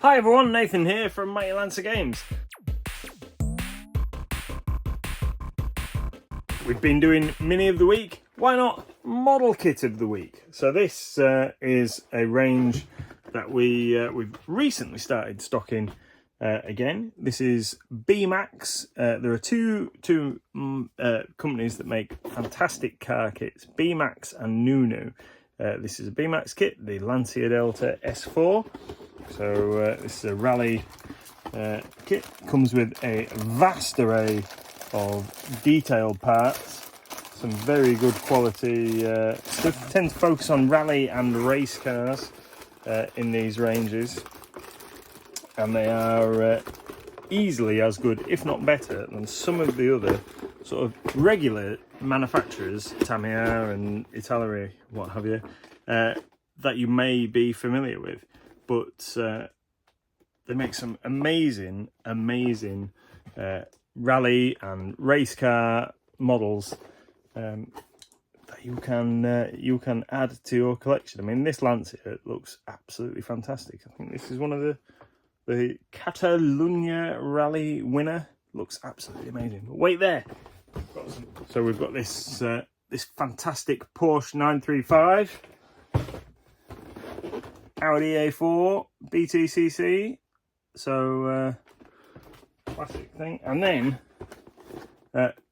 Hi everyone, Nathan here from Mighty Lancia Games. We've been doing Mini of the Week, why not Model Kit of the Week? So this is a range that we've recently started stocking again. This is BeeMax. There are two companies that make fantastic car kits, BeeMax and Nunu. This is a BeeMax kit, the Lancia Delta S4. So this is a rally kit. Comes with a vast array of detailed parts, some very good quality stuff. Tend to focus on rally and race cars in these ranges, and they are easily as good, if not better, than some of the other sort of regular manufacturers, Tamiya and Italeri, what have you, that you may be familiar with. But they make some amazing rally and race car models that you can add to your collection. I mean, this Lancia looks absolutely fantastic. I think this is one of the Catalunya Rally winner. Looks absolutely amazing. But wait there. So we've got this this fantastic Porsche 935. Audi A4 BTCC, so classic thing, and then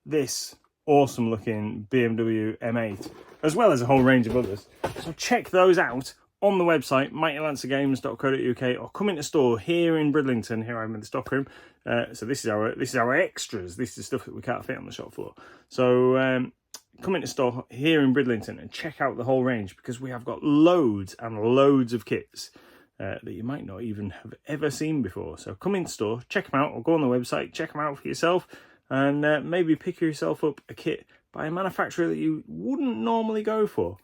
this awesome looking BMW M8, as well as a whole range of others. So check those out on the website mightylanciagames.co.uk, or come into store here in Bridlington. Here I'm in the stockroom. So this is our extras. This is stuff that we can't fit on the shop floor. So come into store here in Bridlington and check out the whole range, because we have got loads and loads of kits that you might not even have ever seen before. So come into store, check them out, or go on the website, check them out for yourself, and maybe pick yourself up a kit by a manufacturer that you wouldn't normally go for.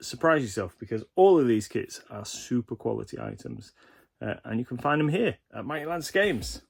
Surprise yourself, because all of these kits are super quality items, and you can find them here at Mighty Lancia Games.